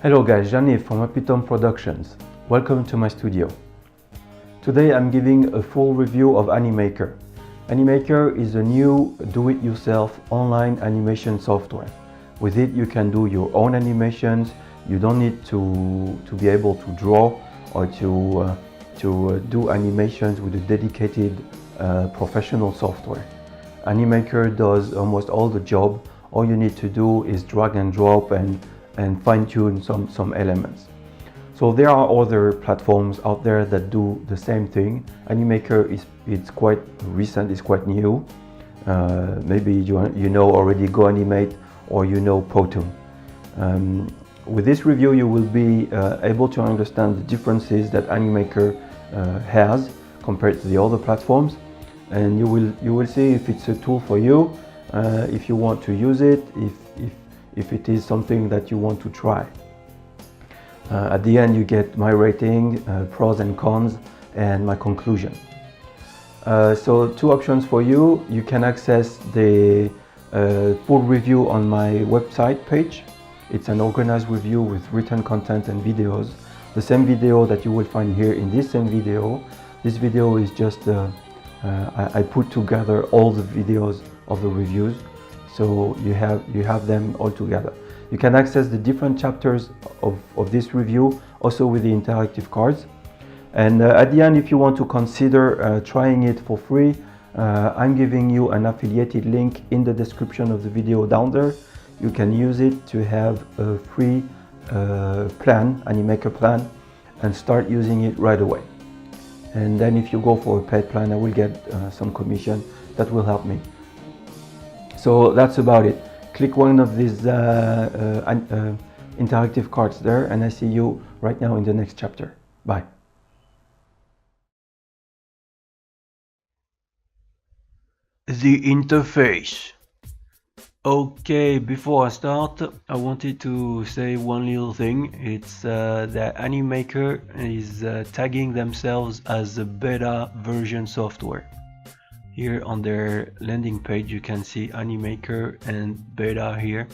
Hello guys, Jean-Yves from Pitom Productions. Welcome to my studio. Today I'm giving a full review of Animaker. Animaker is a new do-it-yourself online animation software. With it you can do your own animations. You don't need to be able to draw or to do animations with a dedicated professional software. Animaker does almost all the job. All you need to do is drag and drop and fine-tune some elements. So there are other platforms out there that do the same thing. Animaker it's quite recent, it's quite new. Maybe you know already Go Animate or you know Pitom. With this review you will be able to understand the differences that Animaker has compared to the other platforms, and you will see if it's a tool for you, if you want to use it, if it is something that you want to try. At the end you get my rating, pros and cons, and my conclusion. So two options for you. You can access the full review on my website page. It's an organized review with written content and videos. The same video that you will find here in this same video. This video is just I put together all the videos of the reviews, so you have them all together. You can access the different chapters of this review also with the interactive cards. And at the end, if you want to consider trying it for free, I'm giving you an affiliated link in the description of the video down there. You can use it to have a free plan, Animaker plan, and start using it right away. And then if you go for a paid plan, I will get some commission that will help me. So that's about it. Click one of these interactive cards there, and I see you right now in the next chapter. Bye. The interface. Okay, before I start, I wanted to say one little thing. It's that Animaker is tagging themselves as a beta version software. Here on their landing page you can see Animaker and beta here.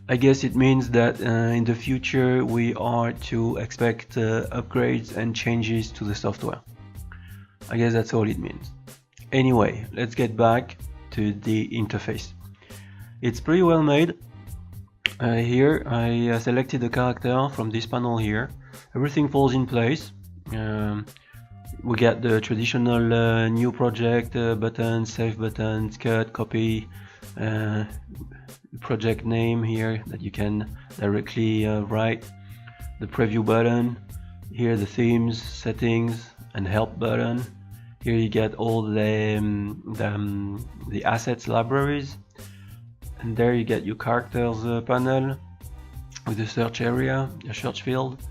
I guess it means that in the future we are to expect upgrades and changes to the software. I guess that's all it means. Anyway, let's get back to the interface. It's pretty well made. Here I selected the character from this panel here. Everything falls in place. We get the traditional new project button, save buttons, cut, copy, project name here that you can directly write, the preview button, here the themes, settings, and help button. Here you get all the assets libraries, and there you get your characters panel with the search area, a search field.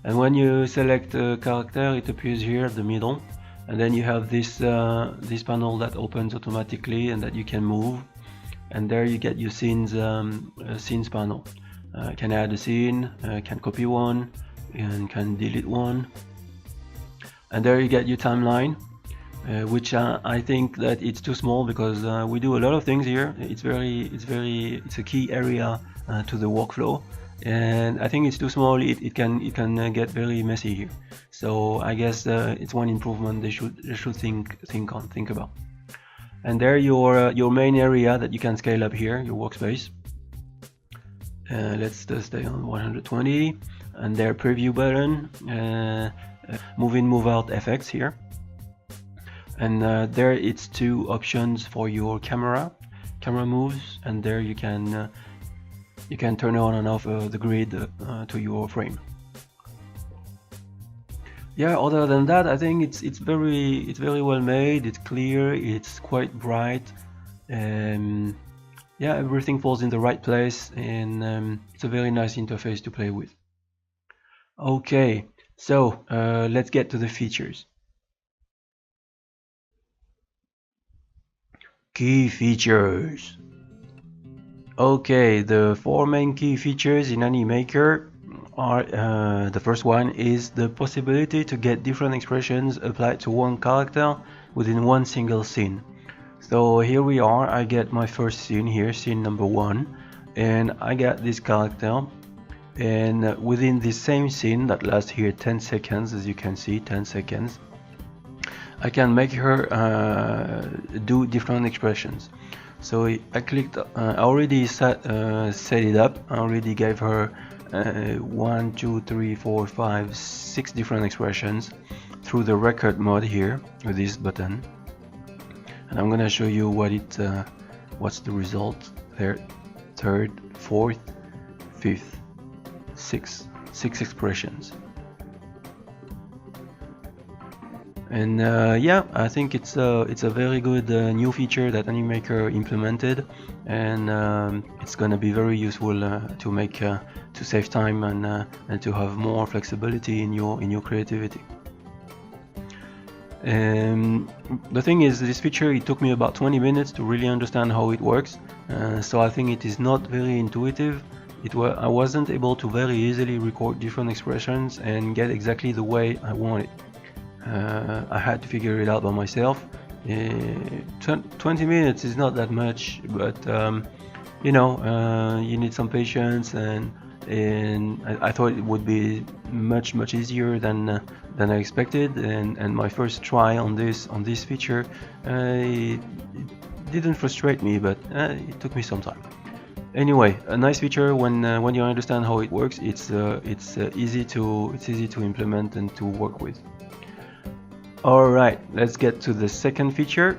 And when you select a character, it appears here at the middle, and then you have this this panel that opens automatically and that you can move. And there you get your scenes scenes panel. Can add a scene, can copy one, and can delete one. And there you get your timeline, which I think that it's too small because we do a lot of things here. It's a key area to the workflow. And I think it's too small. It can get very messy here. So I guess it's one improvement they should think about. And there your main area that you can scale up here, your workspace. Let's stay on 120. And their preview button, move in, move out effects here. And there it's two options for your camera moves, and there you can turn on and off the grid to your frame. Yeah, other than that, I think it's very well made. It's clear, it's quite bright, yeah, everything falls in the right place, and it's a very nice interface to play with. Okay, so let's get to the features. Key features. Okay, the four main key features in Animaker are the first one is the possibility to get different expressions applied to one character within one single scene. So here we are, I get my first scene here, scene number 1, and I got this character, And within this same scene that lasts here 10 seconds, as you can see, 10 seconds, I can make her do different expressions. So I clicked, I already set it up. I already gave her 1, 2, 3, 4, 5, 6 different expressions through the record mode here with this button. And I'm gonna show you what what's the result there. Third, fourth, fifth, six expressions. And yeah, I think it's a very good new feature that Animaker implemented, and it's gonna be very useful to make to save time and to have more flexibility in your creativity. The thing is, this feature, it took me about 20 minutes to really understand how it works, so I think it is not very intuitive. I wasn't able to very easily record different expressions and get exactly the way I want it. I had to figure it out by myself. 20 minutes is not that much, but you know, you need some patience, and I thought it would be much easier than I expected. And my first try on this feature, it didn't frustrate me, but it took me some time. Anyway, a nice feature when you understand how it works. It's easy to implement and to work with. Alright, let's get to the second feature.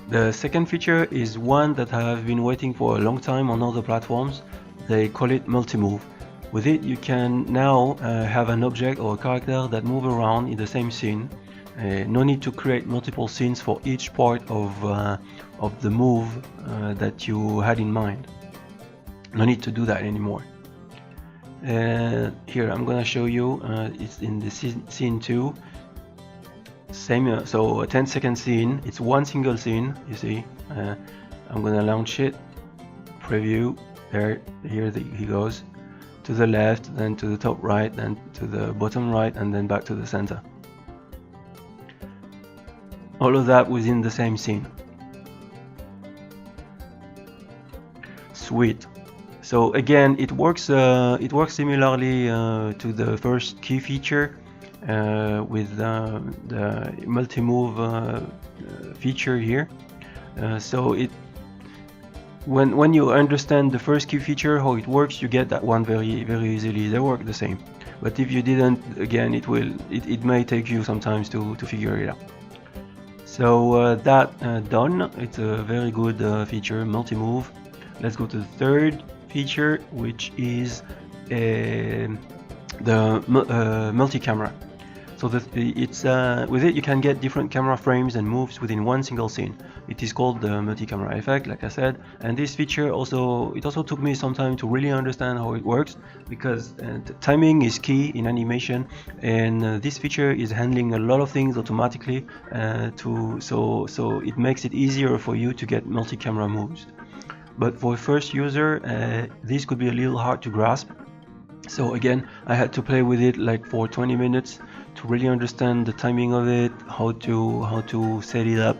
The second feature is one that I have been waiting for a long time on other platforms. They call it multi-move. With it, you can now have an object or a character that move around in the same scene. No need to create multiple scenes for each part of the move that you had in mind. No need to do that anymore. Here I'm gonna show you. It's in the scene 2. Same, so a 10-second scene. It's one single scene. You see. I'm gonna launch it. Preview. There. Here he goes. To the left, then to the top right, then to the bottom right, and then back to the center. All of that within the same scene. Sweet. So again, it works similarly to the first key feature with the multi-move feature here. So when you understand the first key feature, how it works, you get that one very easily. They work the same. But if you didn't, again, it may take you some time to figure it out. So that done, it's a very good feature, multi-move. Let's go to the third feature, which is the multi-camera. So with it you can get different camera frames and moves within one single scene. It is called the multi-camera effect, like I said. And this feature also took me some time to really understand how it works, because timing is key in animation, and this feature is handling a lot of things automatically. So it makes it easier for you to get multi-camera moves. But for a first user, this could be a little hard to grasp. So again, I had to play with it like for 20 minutes to really understand the timing of it, how to set it up,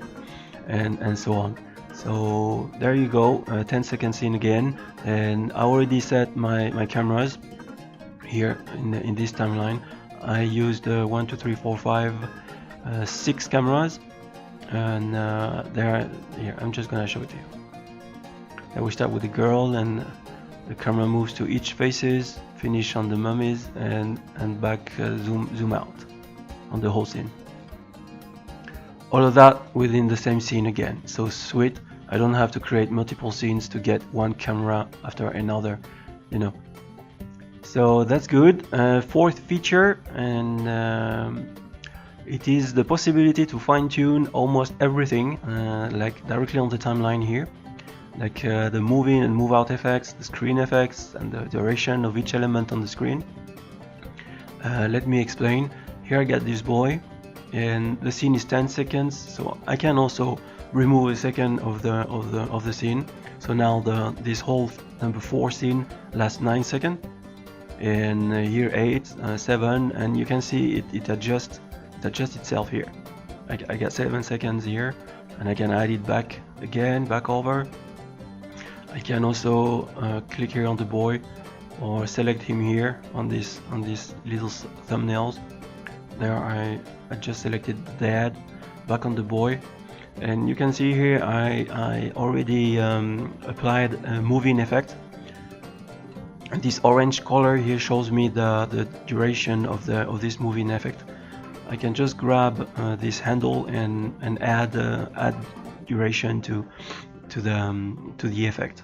and so on. So there you go, 10-second scene again, and I already set my cameras here in this timeline. I used 1, 2, 3, 4, 5, 6 cameras, and here I'm just gonna show it to you. And we start with the girl, and the camera moves to each faces, finish on the mummies, and back, zoom out on the whole scene. All of that within the same scene again. So sweet. I don't have to create multiple scenes to get one camera after another, you know. So that's good. Fourth feature, and it is the possibility to fine-tune almost everything, like directly on the timeline here. Like the move in and move out effects, the screen effects, and the duration of each element on the screen. Let me explain. Here I got this boy, and the scene is 10 seconds, so I can also remove a second of the scene. So now this whole number 4 scene lasts 9 seconds, and here 8, 7, and you can see it adjusts itself here. I got 7 seconds here, and I can add it back again, back over. I can also click here on the boy or select him here on this little thumbnails. There I just selected dad, back on the boy, and you can see here I already applied a moving effect. And this orange color here shows me the duration of this moving effect. I can just grab this handle and add duration to the effect.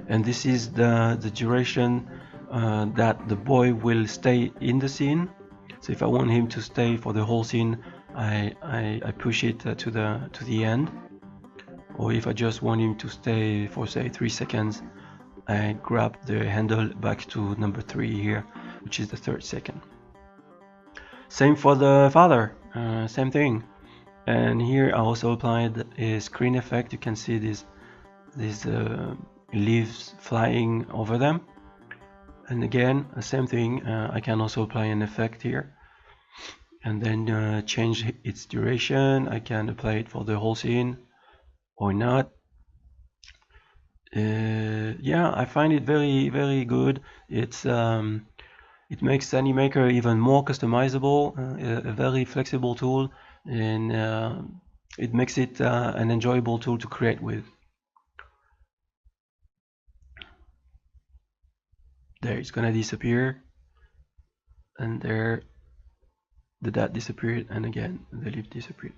And this is the duration that the boy will stay in the scene. So if I want him to stay for the whole scene, I push it to the end. Or if I just want him to stay for say 3 seconds, I grab the handle back to number 3 here, which is the 3rd second. Same for the father, same thing. And here I also applied a screen effect. You can see these leaves flying over them. And again, the same thing, I can also apply an effect here and then change its duration. I can apply it for the whole scene or not. Yeah, I find it very good. It makes Animaker even more customizable, a very flexible tool, and it makes it an enjoyable tool to create with. There, it's gonna disappear, and there the dot disappeared, and again the leaf disappeared.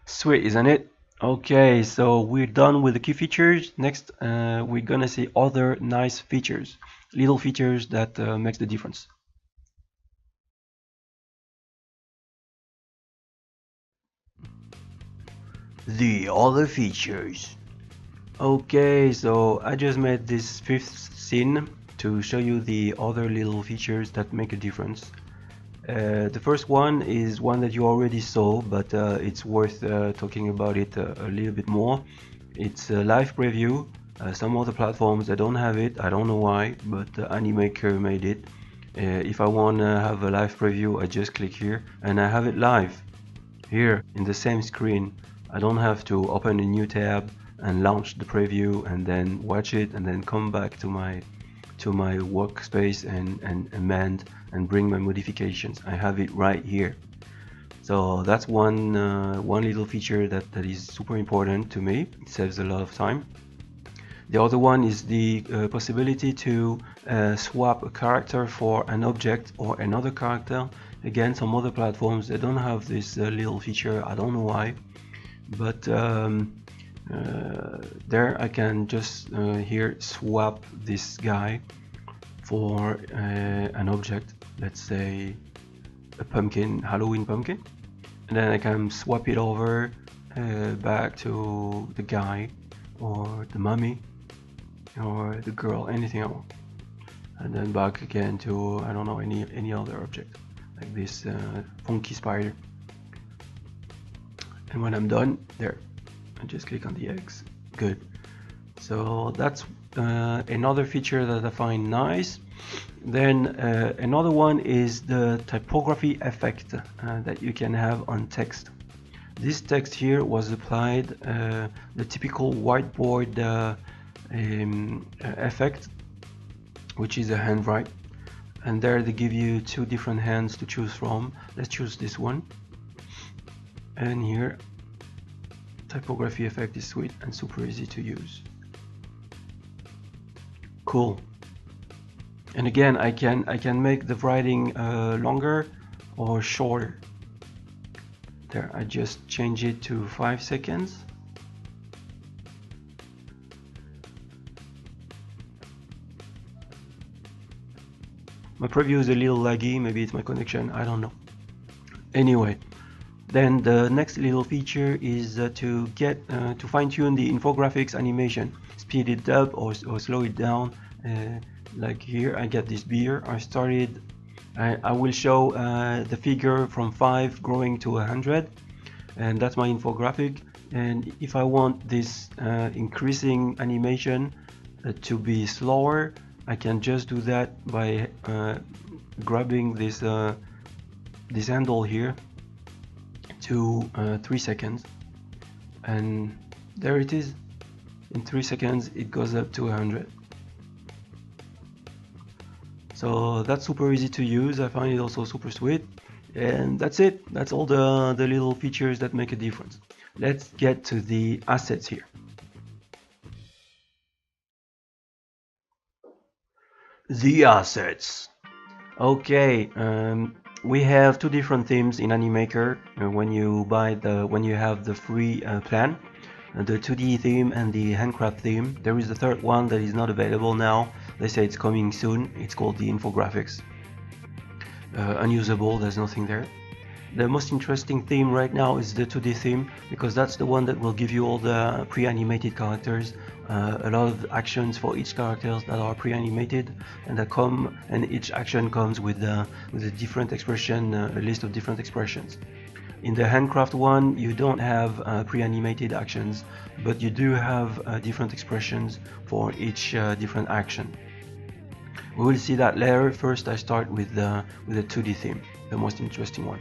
Sweet, isn't it? Okay, so we're done with the key features. Next, we're gonna see other nice features, little features that makes the difference. The other features. Okay, so I just made this 5th scene to show you the other little features that make a difference. The first one is one that you already saw, but it's worth talking about it a little bit more. It's a live preview. Some other platforms they don't have it. I don't know why, but Animaker made it. If I want to have a live preview, I just click here and I have it live here in the same screen. I don't have to open a new tab and launch the preview and then watch it and then come back to my workspace and amend and bring my modifications. I have it right here. So that's one little feature that is super important to me. It saves a lot of time. The other one is the possibility to swap a character for an object or another character. Again, some other platforms they don't have this little feature. I don't know why, but there I can just here swap this guy for an object, let's say a pumpkin, Halloween pumpkin, and then I can swap it over back to the guy or the mummy or the girl, anything else, and then back again to I don't know any other object like this funky spider. And when I'm done, there, I just click on the eggs. Good. So that's another feature that I find nice. Then another one is the typography effect that you can have on text. This text here was applied the typical whiteboard effect, which is a handwrite, and there they give you 2 different hands to choose from. Let's choose this one, and here typography effect is sweet and super easy to use. Cool. And again, I can make the writing longer or shorter. There, I just change it to 5 seconds. My preview is a little laggy, maybe it's my connection, I don't know. Anyway, then the next little feature is to get to fine-tune the infographics animation, speed it up or slow it down. Like here, I get this beer. I will show the figure from 5 growing to 100, and that's my infographic. And if I want this increasing animation to be slower, I can just do that by grabbing this handle here to 3 seconds, and there it is. In 3 seconds it goes up to 100. So that's super easy to use. I find it also super sweet. And that's it. That's all the little features that make a difference. Let's get to the assets here. The assets. Okay, we have two different themes in Animaker when you have the free plan, the 2D theme and the handcraft theme. There is the third one that is not available now. They say it's coming soon. It's called the infographics. Unusable, there's nothing there. The most interesting theme right now is the 2D theme, because that's the one that will give you all the pre-animated characters, a lot of actions for each characters that are pre-animated, and each action comes with a different expression, a list of different expressions. In the handcraft one, you don't have pre-animated actions, but you do have different expressions for each different action. We will see that later. First, I start with the 2D theme, the most interesting one.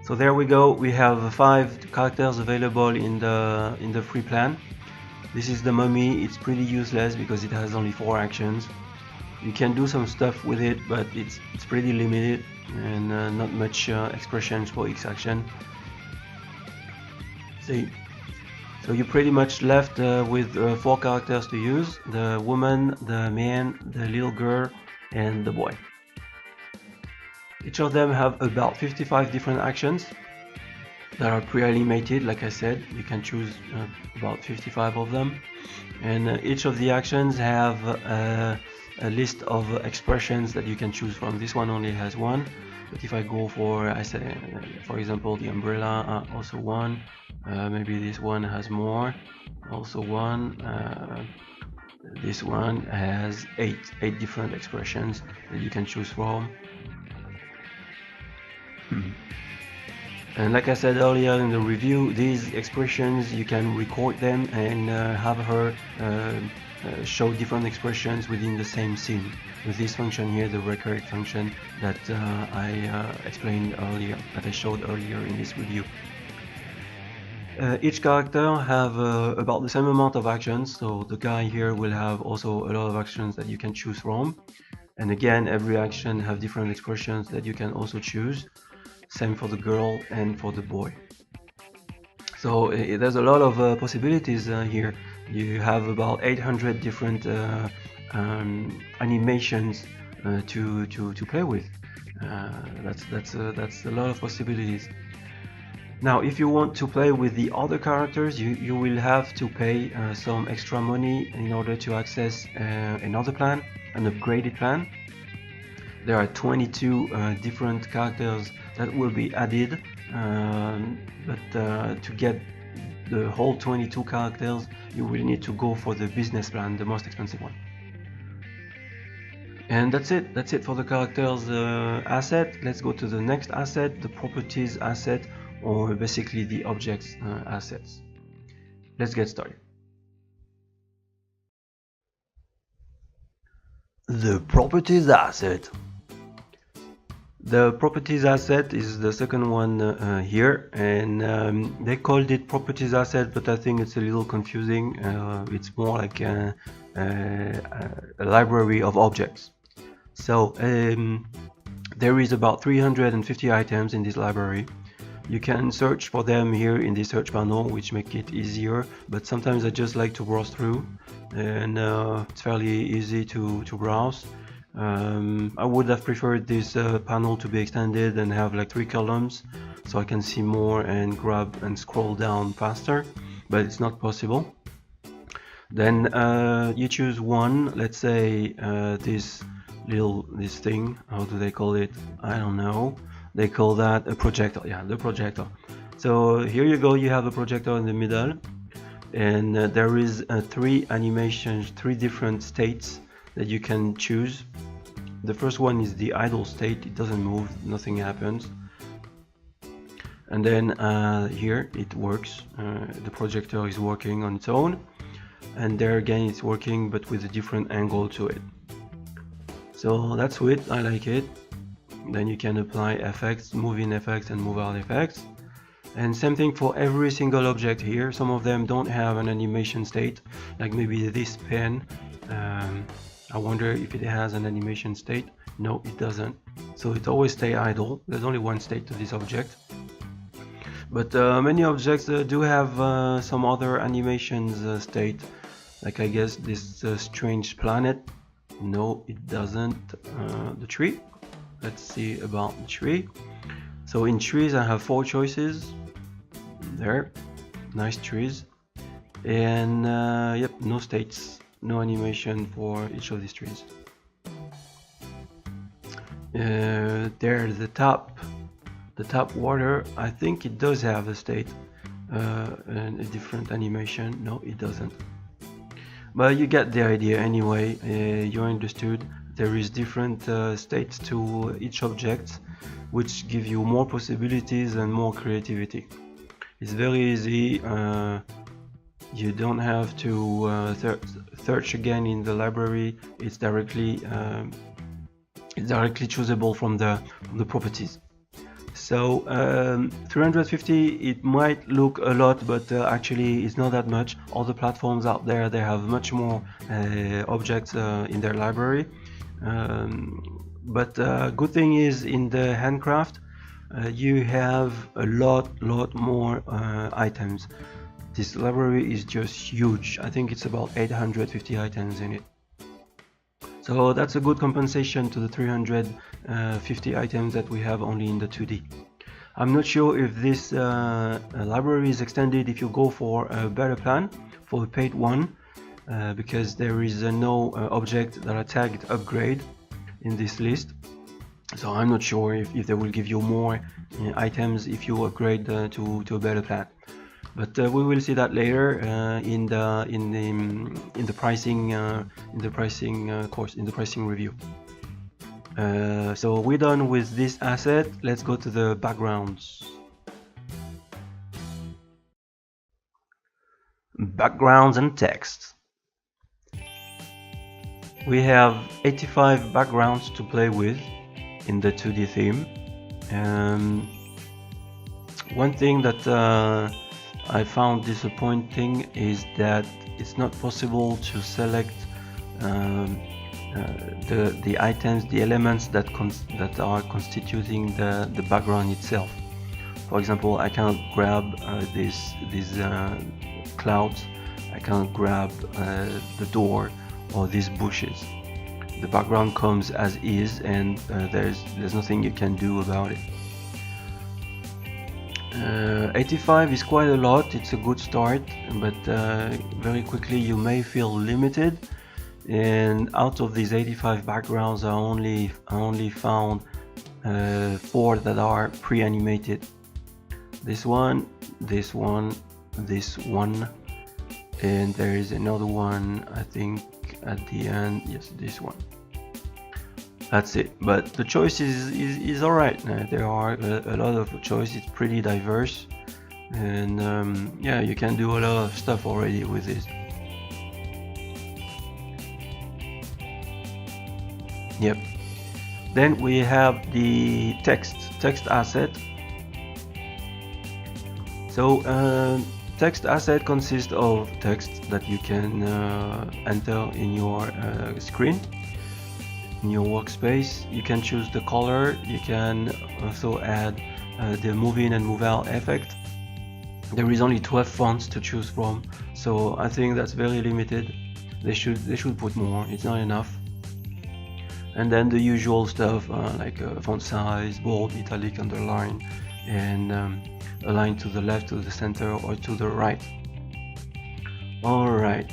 So there we go. We have 5 characters available in the free plan. This is the mummy. It's pretty useless because it has only 4 actions. You can do some stuff with it, but it's pretty limited and not much expressions for each action. See, so you're pretty much left with 4 characters to use: the woman, the man, the little girl, and the boy. Each of them have about 55 different actions that are pre-animated. Like I said, you can choose about 55 of them, and each of the actions have a list of expressions that you can choose from. This one only has 1, but if I go for, for example, the umbrella, also 1. Maybe this one has more, also 1. This one has 8 different expressions that you can choose from. And like I said earlier in the review, these expressions, you can record them and have her show different expressions within the same scene with this function here, the record function that I explained earlier, that I showed earlier in this review. Each character have about the same amount of actions, so the guy here will have also a lot of actions that you can choose from. And again, every action have different expressions that you can also choose. Same for the girl and for the boy. So there's a lot of possibilities here. You have about 800 different animations to play with. That's a lot of possibilities. Now, if you want to play with the other characters, you will have to pay some extra money in order to access another plan, an upgraded plan. There are 22 different characters that will be added, but to get the whole 22 characters, you will need to go for the business plan, the most expensive one. And that's it for the characters asset. Let's go to the next asset, the properties asset, or basically the objects assets. Let's get started. The properties asset. The properties asset is the second one here, and they called it properties asset, but I think it's a little confusing. It's more like a library of objects. So there is about 350 items in this library. You can search for them here in the search panel, which make it easier, but sometimes I just like to browse through, and it's fairly easy to browse. I would have preferred this panel to be extended and have like 3 columns so I can see more and grab and scroll down faster, but it's not possible. Then you choose one, let's say this thing, how do they call it? I don't know. They call that a projector. Yeah, the projector. So here you go, you have a projector in the middle, and there is 3 animations, 3 different states that you can choose. The first one is the idle state. It doesn't move, nothing happens. And then here it works. The projector is working on its own, and there again it's working but with a different angle to it. So that's it, I like it. Then you can apply effects, move in effects and move out effects. And same thing for every single object here. Some of them don't have an animation state, like maybe this pen. I wonder if it has an animation state. No, it doesn't. So it always stays idle. There's only one state to this object. But many objects do have some other animations state. Like I guess this strange planet. No, it doesn't. The tree. Let's see about the tree. So in trees I have 4 choices. There. Nice trees. And yep, no states. No animation for each of these trees. There, the top water, I think it does have a state and a different animation. No, it doesn't. But you get the idea anyway. You understood. There is different states to each object, which give you more possibilities and more creativity. It's very easy. You don't have to search again in the library. It's directly choosable from the properties. So 350, it might look a lot, but actually it's not that much. All the platforms out there, they have much more objects in their library. But good thing is in the handcraft, you have a lot more items. This library is just huge. I think it's about 850 items in it. So that's a good compensation to the 350 items that we have only in the 2D. I'm not sure if this library is extended if you go for a better plan, for the paid one, because there is no object that are tagged upgrade in this list. So I'm not sure if they will give you more items if you upgrade to a better plan. But we will see that later in the pricing course, in the pricing review. So we're done with this asset. Let's go to the backgrounds. Backgrounds and text. We have 85 backgrounds to play with in the 2D theme. One thing that I found disappointing is that it's not possible to select the items, the elements that are constituting the background itself. For example, I cannot grab these clouds, I cannot grab the door or these bushes. The background comes as is, and there's nothing you can do about it. 85 is quite a lot. It's a good start, but very quickly you may feel limited. And out of these 85 backgrounds, I only found 4 that are pre-animated. This one, this one, this one, and there is another one, I think at the end. Yes, this one. That's it. But the choice is alright. There are a lot of choices. It's pretty diverse, and yeah, you can do a lot of stuff already with this. Yep. Then we have the text asset. So text asset consists of text that you can enter in your screen, in your workspace. You can choose the color. You can also add the move in and move out effect. There is only 12 fonts to choose from, so I think that's very limited. They should put more. It's not enough. And then the usual stuff like font size, bold, italic, underline, and align to the left, to the center, or to the right. Alright,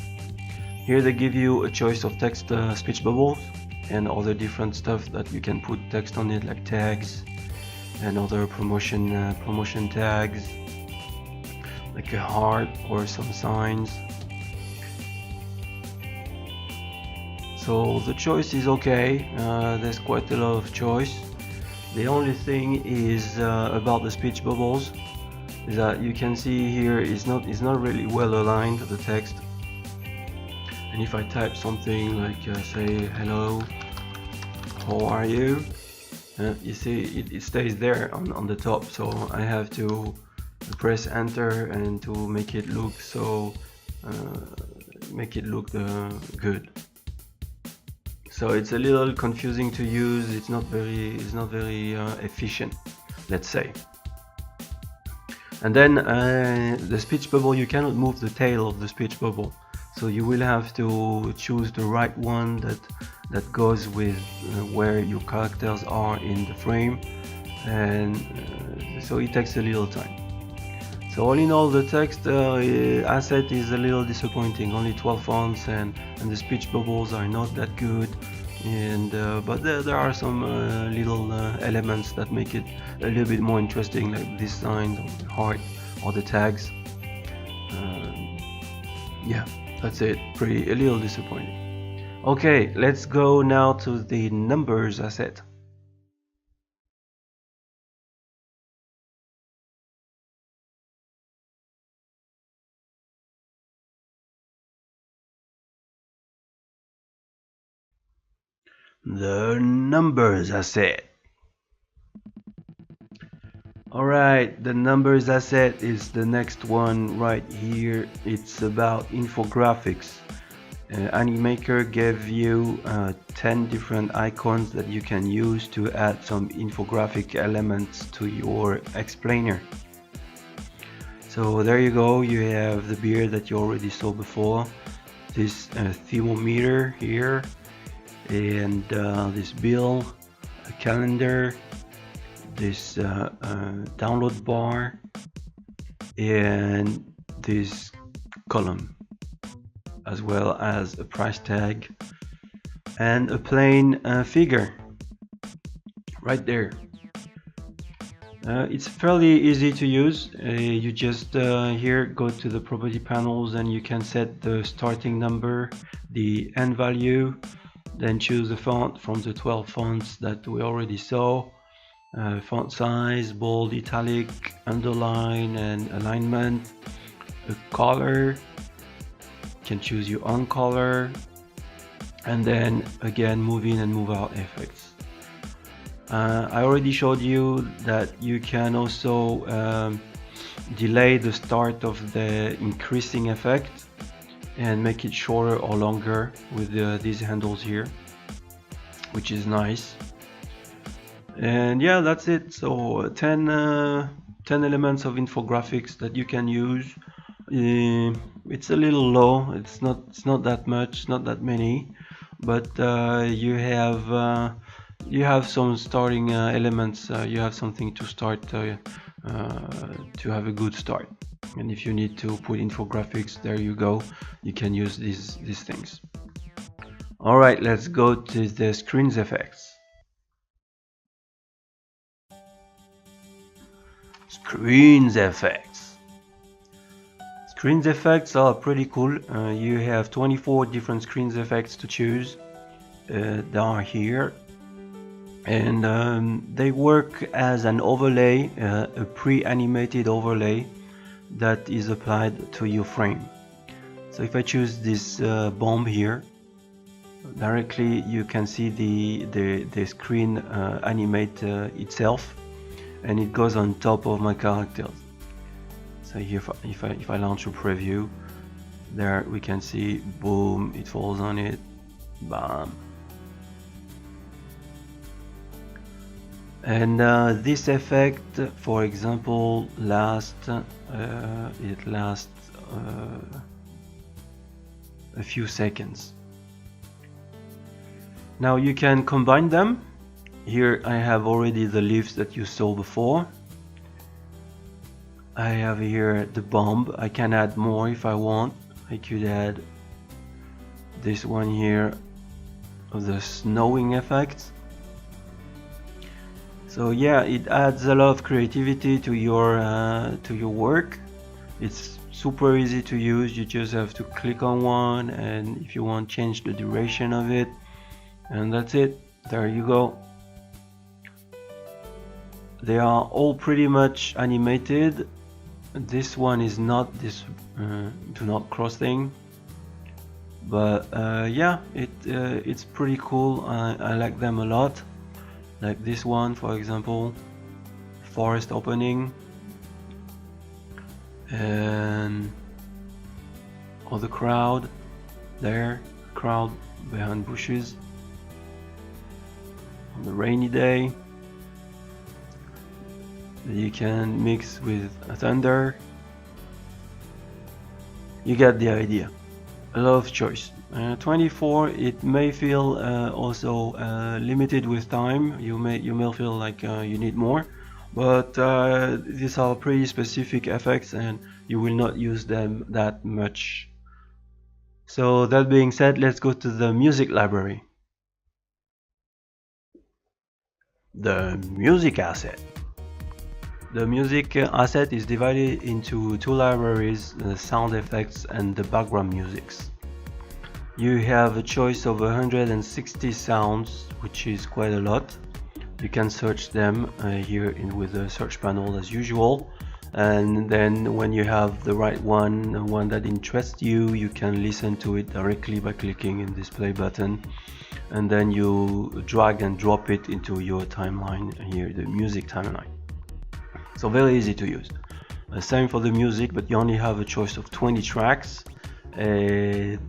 here they give you a choice of text speech bubbles and other different stuff that you can put text on it, like tags and other promotion tags, like a heart or some signs. So the choice is okay. There's quite a lot of choice. The only thing is about the speech bubbles is that you can see here it's not really well aligned, the text. And if I type something like say hello, how are you, you see it stays there on the top, so I have to press enter and to make it look so good. so it's a little confusing to use. It's not very efficient, let's say. And then the speech bubble, you cannot move the tail of the speech bubble, so you will have to choose the right one that goes with where your characters are in the frame, and so it takes a little time. So all in all, the text asset is a little disappointing, only 12 fonts, and the speech bubbles are not that good, and but there are some little elements that make it a little bit more interesting, like this sign, or the heart, or the tags. Yeah, that's it, a little disappointing. Okay, let's go now to the numbers asset. The numbers asset. Alright, the numbers asset is the next one right here. It's about infographics. Animaker gave you 10 different icons that you can use to add some infographic elements to your explainer. So there you go, you have the beer that you already saw before, this thermometer here, and this bill, a calendar, this download bar, and this column, as well as a price tag and a plain figure right there. It's fairly easy to use. You just here go to the property panels, and you can set the starting number, the end value, then choose a font from the 12 fonts that we already saw. Font size, bold, italic, underline, and alignment. A color, you can choose your own color, and then again move in and move out effects. I already showed you that you can also delay the start of the increasing effect and make it shorter or longer with these handles here, which is nice. And yeah, that's it. So 10 elements of infographics that you can use. It's a little low, it's not that much, not that many, but you have some starting elements. You have something to start to have a good start. And if you need to put infographics, there you go, you can use these things. All right, let's go to the screens effects. Screens effects. Screens effects are pretty cool. You have 24 different screens effects to choose. They are here, and they work as an overlay, a pre-animated overlay that is applied to your frame. So if I choose this bomb here, directly you can see the screen animate itself, and it goes on top of my characters. So here, if I launch a preview, there we can see, boom, it falls on it, bam. And this effect, for example, lasts a few seconds. Now you can combine them. Here I have already the leaves that you saw before. I have here the bomb. I can add more if I want. I could add this one here of the snowing effect. So yeah, it adds a lot of creativity to your work. It's super easy to use. You just have to click on one, and if you want, change the duration of it, and that's it. There you go. They are all pretty much animated. This one is not, this do not cross thing, but yeah, it's pretty cool. I like them a lot. Like this one, for example, forest opening, and or the crowd there, crowd behind bushes. on the rainy day. You can mix with thunder. You get the idea. A lot of choice. 24, it may feel also limited with time. You may feel like you need more, but these are pretty specific effects and you will not use them that much. So that being said, let's go to the music library. The music asset. The music asset is divided into two libraries, the sound effects and the background musics. You have a choice of 160 sounds, which is quite a lot. You can search them here with the search panel as usual, and then when you have the right one, the one that interests you, you can listen to it directly by clicking in this play button, and then you drag and drop it into your timeline here, the music timeline. So very easy to use. Same for the music, but you only have a choice of 20 tracks. The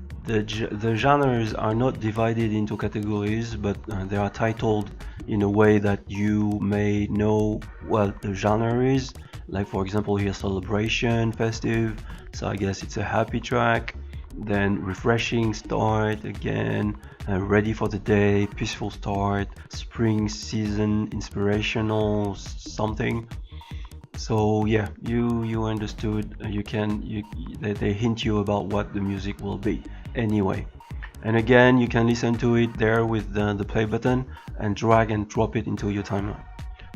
genres are not divided into categories, but they are titled in a way that you may know what the genre is. Like for example here, celebration, festive, so I guess it's a happy track. Then refreshing start, again, ready for the day, peaceful start, spring season, inspirational something. So yeah, you understood. They hint you about what the music will be anyway. And again, you can listen to it there with the play button and drag and drop it into your timeline.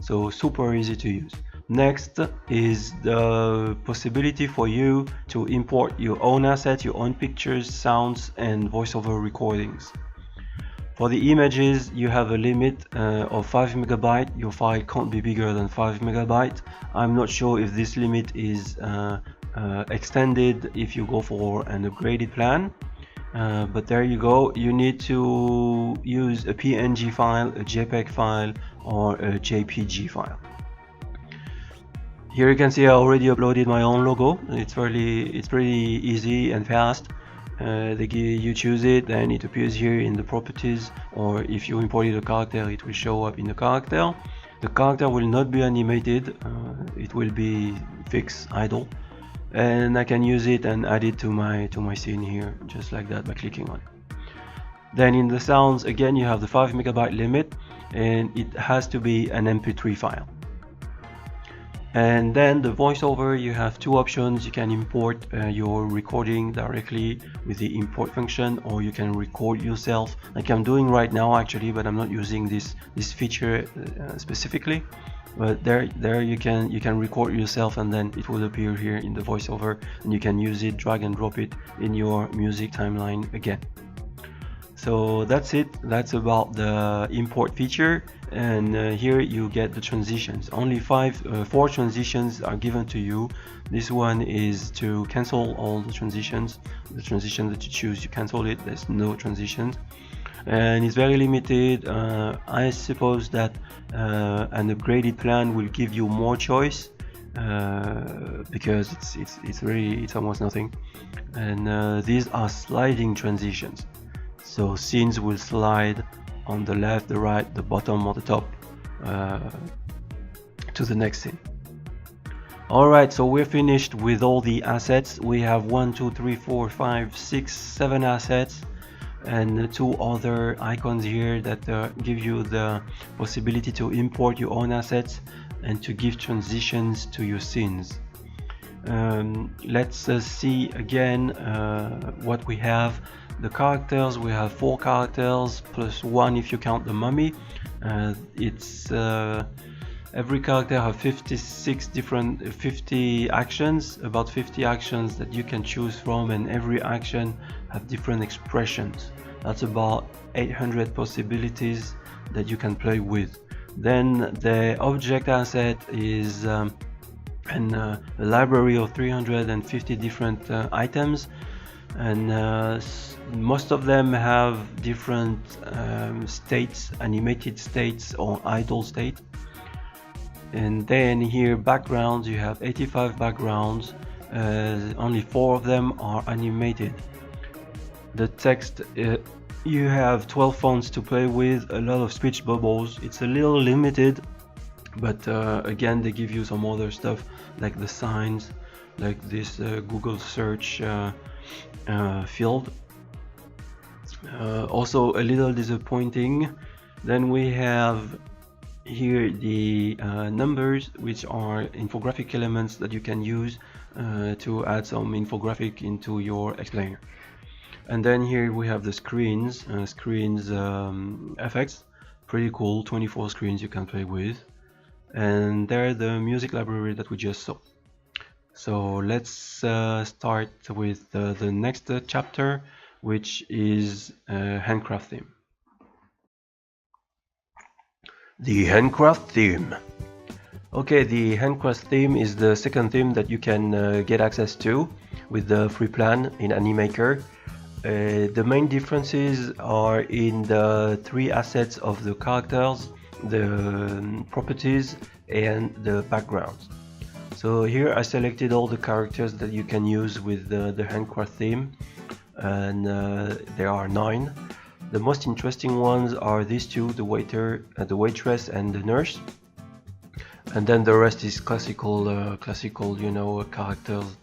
So super easy to use. Next is the possibility for you to import your own assets, your own pictures, sounds and voiceover recordings. For the images, you have a limit of 5 MB. Your file can't be bigger than 5 MB. I'm not sure if this limit is extended if you go for an upgraded plan. But there you go. You need to use a PNG file, a JPEG file, or a JPG file. Here you can see I already uploaded my own logo. It's pretty easy and fast. You choose it, then it appears here in the properties, or if you imported a character, it will show up in the character. The character will not be animated, it will be fixed, idle, and I can use it and add it to my scene here, just like that, by clicking on it. Then in the sounds, again, you have the 5 MB limit, and it has to be an MP3 file. And then the voiceover, you have two options. You can import your recording directly with the import function, or you can record yourself like I'm doing right now actually, but I'm not using this feature specifically. But there you can record yourself, and then it will appear here in the voiceover, and you can use it, drag and drop it in your music timeline again. So that's it. That's about the import feature. And here you get the transitions. Only 4 transitions are given to you. This one is to cancel all the transitions. The transition that you choose, you cancel it. There's no transitions, and it's very limited. I suppose that an upgraded plan will give you more choice, because it's almost nothing. And these are sliding transitions. So scenes will slide on the left, the right, the bottom, or the top to the next scene. Alright, so we're finished with all the assets. We have 1, 2, 3, 4, 5, 6, 7 assets, and 2 other icons here that give you the possibility to import your own assets and to give transitions to your scenes. Let's see again what we have. The characters, we have 4 characters plus 1 if you count the mummy. Every character have 50 actions, about 50 actions that you can choose from, and every action have different expressions. That's about 800 possibilities that you can play with. Then the object asset is a library of 350 different items, and most of them have different states, animated states or idle state. And then here, backgrounds, you have 85 backgrounds, only 4 of them are animated. The text You have 12 fonts to play with, a lot of speech bubbles. It's a little limited, but again, they give you some other stuff like the signs, like this Google search field. Also a little disappointing. Then we have here the numbers, which are infographic elements that you can use to add some infographic into your explainer. And then here we have the screens, effects, pretty cool, 24 screens you can play with. And there the music library that we just saw. So let's start with the next chapter, which is handcraft theme. The handcraft theme. Okay, the handcraft theme is the second theme that you can get access to with the free plan in Animaker. The main differences are in the three assets of the characters, the properties, and the backgrounds. So here I selected all the characters that you can use with the handcraft theme, and there are 9. The most interesting ones are these two, the waiter, the waitress, and the nurse. And then the rest is classical, you know, characters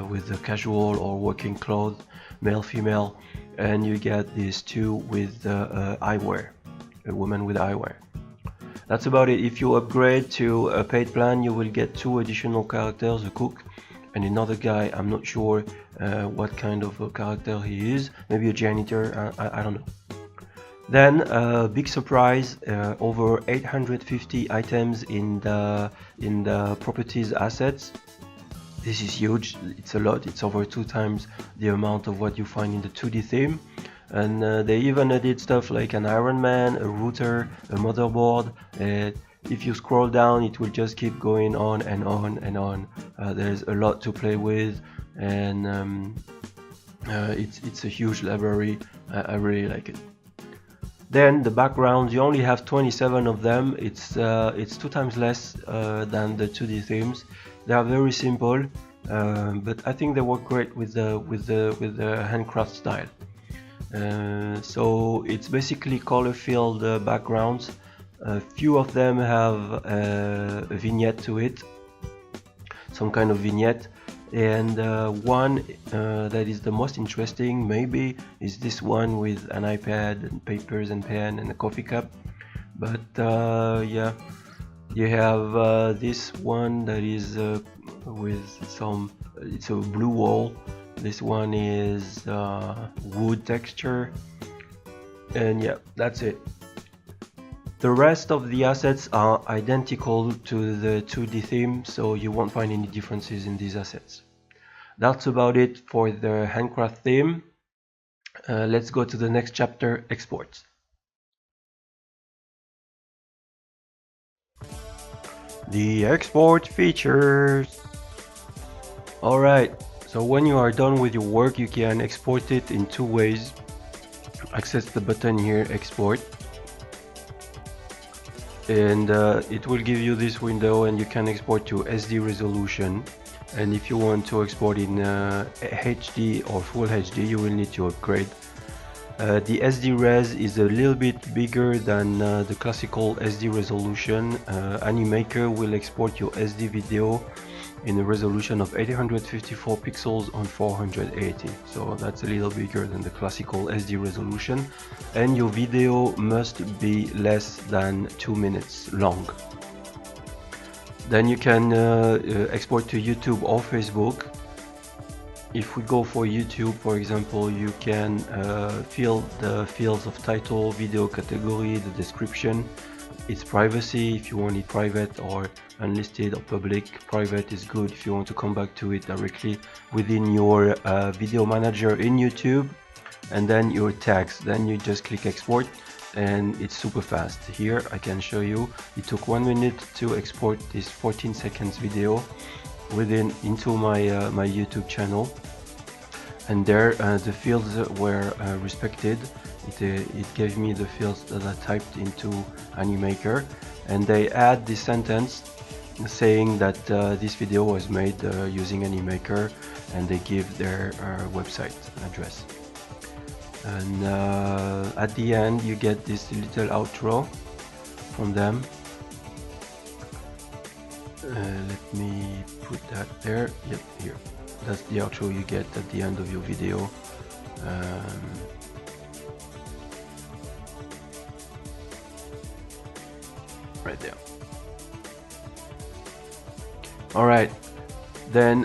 with the casual or working clothes, male, female, and you get these two with eyewear, a woman with eyewear. That's about it. If you upgrade to a paid plan, you will get 2 additional characters, a cook and another guy. I'm not sure what kind of a character he is, maybe a janitor, I don't know. Then big surprise, over 850 items in the properties assets. This is huge, it's a lot, it's over 2 times the amount of what you find in the 2D theme. And they even added stuff like an Iron Man, a router, a motherboard. If you scroll down, it will just keep going on and on and on. There's a lot to play with, and it's a huge library. I really like it. Then the backgrounds, you only have 27 of them. It's 2 times less than the 2D themes. They are very simple, but I think they work great with the handcraft style. So it's basically color-filled backgrounds. A few of them have a vignette to it, some kind of vignette, and one that is the most interesting maybe is this one with an iPad and papers and pen and a coffee cup. But yeah, you have this one that is with some, it's a blue wall. This one is wood texture, and yeah, that's it. The rest of the assets are identical to the 2D theme, so you won't find any differences in these assets. That's about it for the handcraft theme. Let's go to the next chapter, exports. The export features. Alright, so when you are done with your work, you can export it in 2 ways. Access the button here, export, and it will give you this window, and you can export to SD resolution. And if you want to export in HD or full HD, you will need to upgrade. The SD res is a little bit bigger than the classical SD resolution. Animaker will export your SD video in a resolution of 854 pixels on 480, so that's a little bigger than the classical SD resolution, and your video must be less than 2 minutes long. Then you can export to YouTube or Facebook. If we go for YouTube, for example, you can fill the fields of title, video category, the description. It's privacy if you want it private or unlisted or public. Private is good if you want to come back to it directly within your video manager in YouTube. And then your tags, then you just click export, and it's super fast. Here I can show you, it took 1 minute to export this 14 seconds video into my my YouTube channel, and there the fields were respected. It gave me the fields that I typed into Animaker, and they add this sentence saying that this video was made using Animaker, and they give their website address. and at the end you get this little outro from them. Let me put that there. Yep, here. That's the outro you get at the end of your video. Right there. Alright, then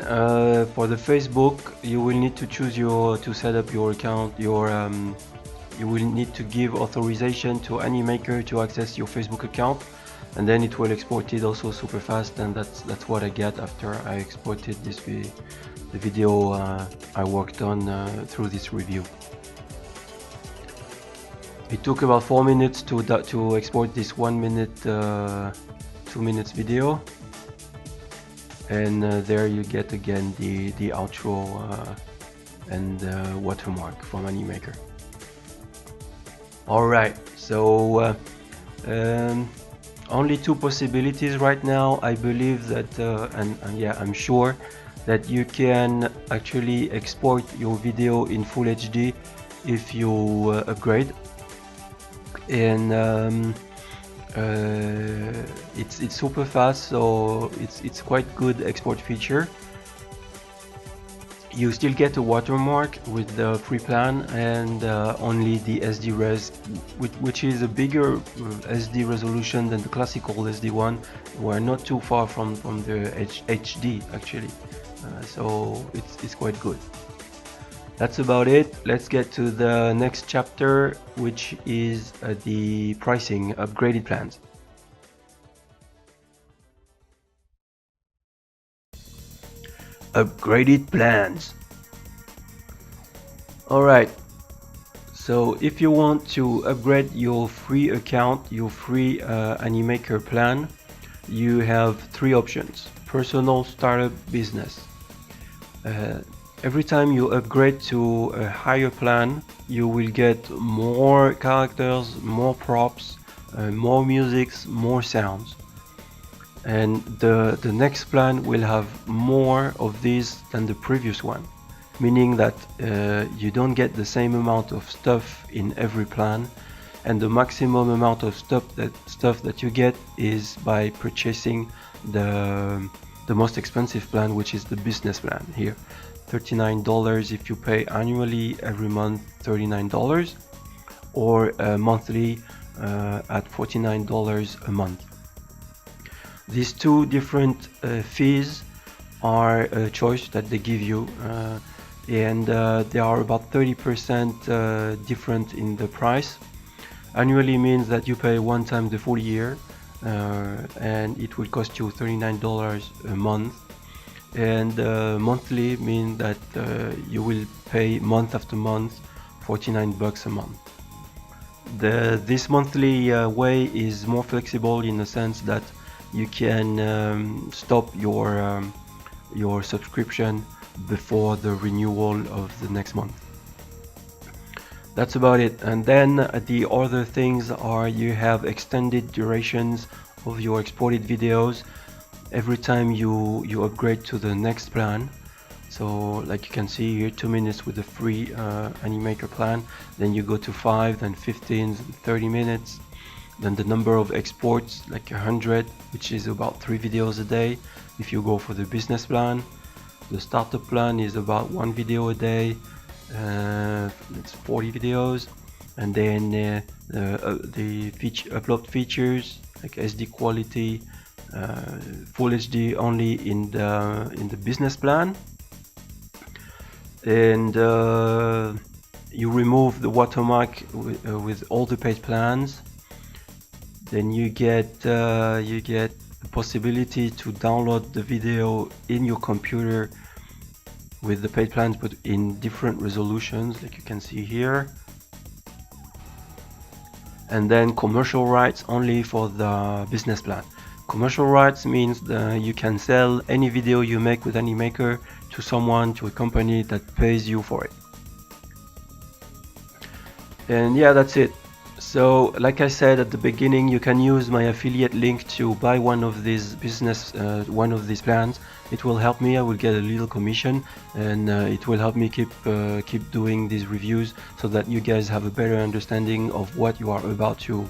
for the Facebook, you will need to choose to set up your account. You will need to give authorization to Animaker to access your Facebook account, and then it will export it also super fast, and that's what I get after I exported the video I worked on through this review. It took about 4 minutes to export this 1 minute 2 minutes video, and there you get again the outro and watermark from Animaker. Alright, so only 2 possibilities right now. I believe that and yeah, I'm sure that you can actually export your video in full HD if you upgrade, and it's super fast, so it's quite good export feature. You still get a watermark with the free plan, and only the SD res, which is a bigger SD resolution than the classical SD one. We're not too far from the HD actually, so it's quite good. That's about it. Let's get to the next chapter, which is the pricing, upgraded plans. Upgraded plans. Alright, so if you want to upgrade your free account, your free Animaker plan, you have 3 options: personal, startup, business. Every time you upgrade to a higher plan, you will get more characters, more props, more musics, more sounds. And the next plan will have more of these than the previous one, meaning that you don't get the same amount of stuff in every plan, and the maximum amount of stuff that you get is by purchasing the most expensive plan, which is the business plan here. $39 if you pay annually, every month $39, or monthly at $49 a month. These 2 different fees are a choice that they give you, and they are about 30% different in the price. Annually means that you pay one time the full year, and it will cost you $39 a month. And monthly means that you will pay month after month $49 a month. This monthly way is more flexible in the sense that you can stop your subscription before the renewal of the next month. That's about it. And then the other things are, you have extended durations of your exported videos every time you upgrade to the next plan. So like you can see here, 2 minutes with the free Animaker plan, then you go to 5, then 15, 30 minutes, then the number of exports like 100, which is about 3 videos a day if you go for the business plan. The starter plan is about 1 video a day, it's 40 videos, and then the upload features like SD quality, full HD only in the business plan, and you remove the watermark with all the paid plans. Then you get the possibility to download the video in your computer with the paid plans, but in different resolutions, like you can see here. And then commercial rights only for the business plan. Commercial rights means that you can sell any video you make with Animaker to someone, to a company that pays you for it. And yeah, that's it. So, like I said at the beginning, you can use my affiliate link to buy one of these one of these plans. It will help me. I will get a little commission, and it will help me keep doing these reviews so that you guys have a better understanding of what you are about to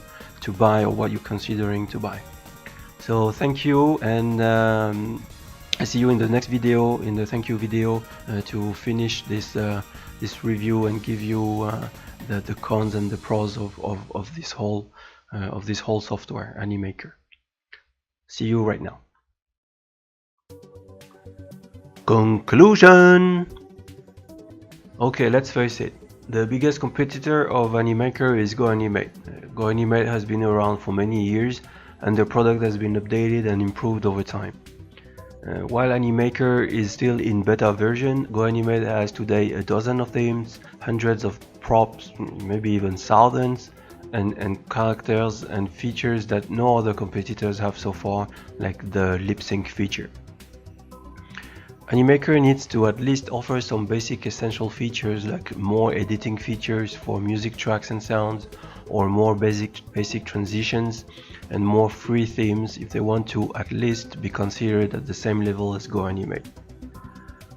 buy or what you're considering to buy. So thank you, and I see you in the next video, in the thank you video, to finish this review and give you the cons and the pros of this whole software, Animaker. See you right now. Conclusion. Okay, let's face it. The biggest competitor of Animaker is GoAnimate. GoAnimate has been around for many years, and their product has been updated and improved over time. While Animaker is still in beta version, GoAnimate has today a dozen of themes, hundreds of props, maybe even thousands, and characters and features that no other competitors have so far, like the lip sync feature. Animaker needs to at least offer some basic essential features like more editing features for music tracks and sounds, or more basic transitions, and more free themes if they want to at least be considered at the same level as GoAnimate.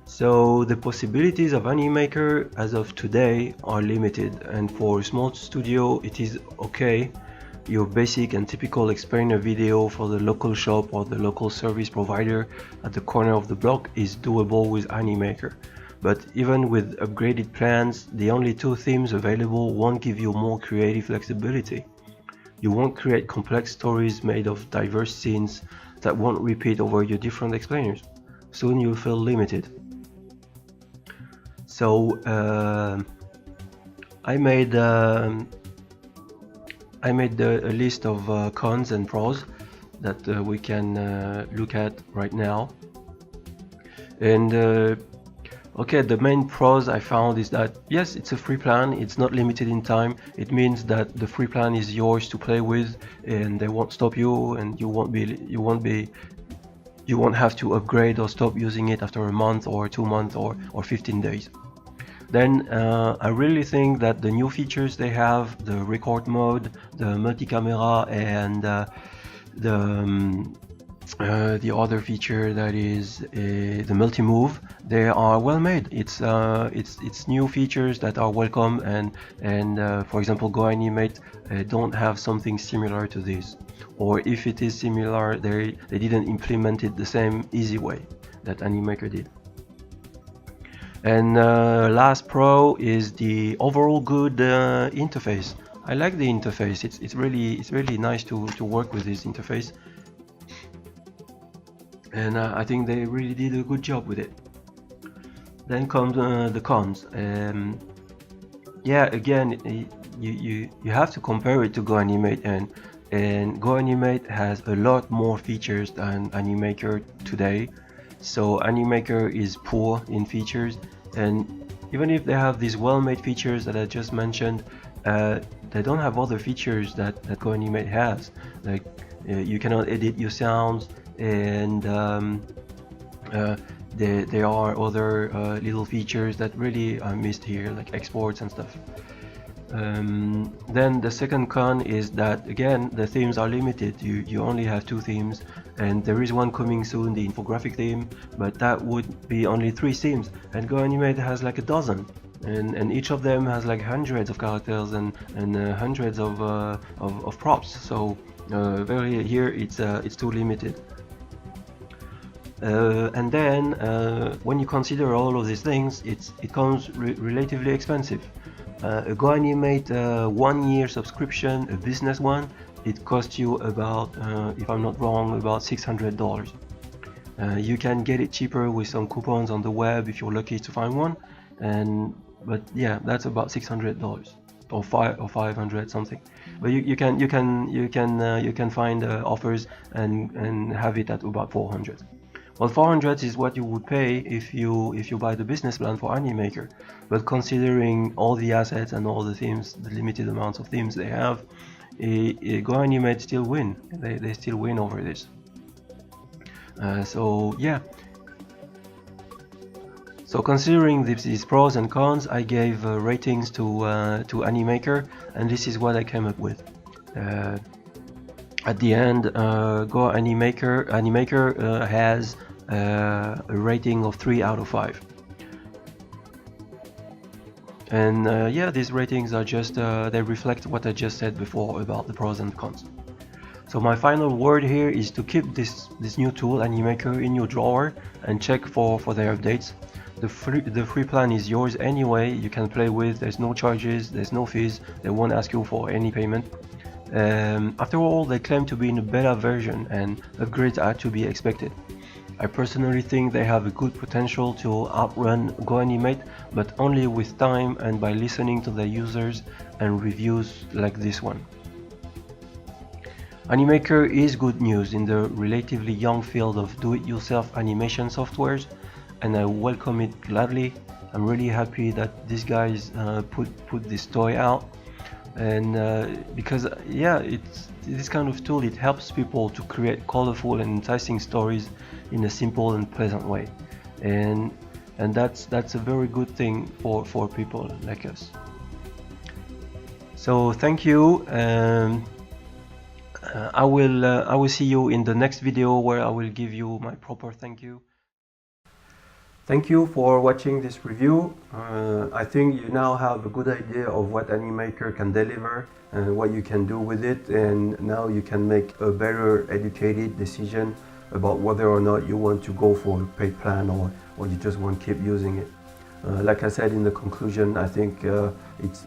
So the possibilities of Animaker as of today are limited, and for a small studio it is okay. Your basic and typical explainer video for the local shop or the local service provider at the corner of the block is doable with Animaker. But even with upgraded plans, the only two themes available won't give you more creative flexibility. You won't create complex stories made of diverse scenes that won't repeat over your different explainers. Soon you'll feel limited. So I made a list of cons and pros that we can look at right now. And okay, the main pros I found is that yes, it's a free plan, it's not limited in time. It means that the free plan is yours to play with, and they won't stop you, and you won't have to upgrade or stop using it after a month or 2 months or 15 days. Then I really think that the new features they have, the record mode, the multi-camera, and the other feature that is the multi-move, they are well made. It's new features that are welcome, and for example, GoAnimate don't have something similar to this, or if it is similar, they didn't implement it the same easy way that Animaker did. And last pro is the overall good interface. I like the interface. It's really nice to work with this interface, and I think they really did a good job with it. Then comes the cons. Yeah, again, you have to compare it to GoAnimate, and GoAnimate has a lot more features than Animaker today. So Animaker is poor in features, and even if they have these well-made features that I just mentioned, they don't have other features that GoAnimate has. Like you cannot edit your sounds, and there are other little features that really are missed here, like exports and stuff. Then the second con is that again the themes are limited. You only have 2 themes, and there is one coming soon, the infographic theme, but that would be only 3 themes, and GoAnimate has like a dozen, and each of them has like hundreds of characters and hundreds of props. So here it's too limited. And then when you consider all of these things, it comes relatively expensive. A GoAnimate 1-year subscription, a business one, it costs you about, if I'm not wrong, about $600. You can get it cheaper with some coupons on the web if you're lucky to find one, but yeah, that's about $600 or 500 something. But you can find offers and have it at about 400. Well, 400 is what you would pay if you buy the business plan for Animaker, but considering all the assets and all the themes, the limited amounts of themes they have, GoAnimate still win. They still win over this. So yeah. So considering these pros and cons, I gave ratings to Animaker, and this is what I came up with. At the end, Go Animaker has a rating of 3 out of 5. And yeah, these ratings are just, they reflect what I just said before about the pros and cons. So my final word here is to keep this new tool, Animaker, in your drawer and check for their updates. The free plan is yours anyway, you can play with, there's no charges, there's no fees, they won't ask you for any payment. After all, they claim to be in a beta version and upgrades are to be expected. I personally think they have a good potential to outrun GoAnimate, but only with time and by listening to their users and reviews like this one. Animaker is good news in the relatively young field of do-it-yourself animation softwares, and I welcome it gladly. I'm really happy that these guys put this toy out, and because yeah, this kind of tool, it helps people to create colorful and enticing stories in a simple and pleasant way, and that's a very good thing for people like us. So thank you. I will see you in the next video where I will give you my proper thank you. Thank you for watching this review. I think you now have a good idea of what Animaker can deliver and what you can do with it, and now you can make a better educated decision about whether or not you want to go for a paid plan or you just want to keep using it. Like I said in the conclusion, I think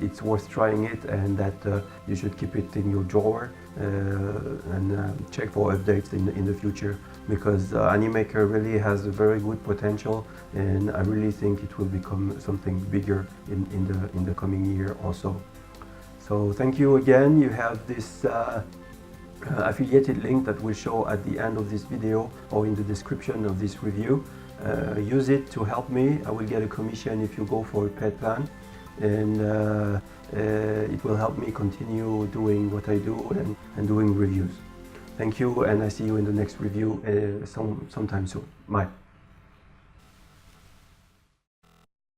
it's worth trying it, and that you should keep it in your drawer and check for updates in the future, because Animaker really has a very good potential, and I really think it will become something bigger in the coming year also. So thank you again. You have this affiliated link that will show at the end of this video or in the description of this review. Use it to help me. I will get a commission if you go for a paid plan, and it will help me continue doing what I do and doing reviews. Thank you, and I see you in the next review sometime soon. Bye.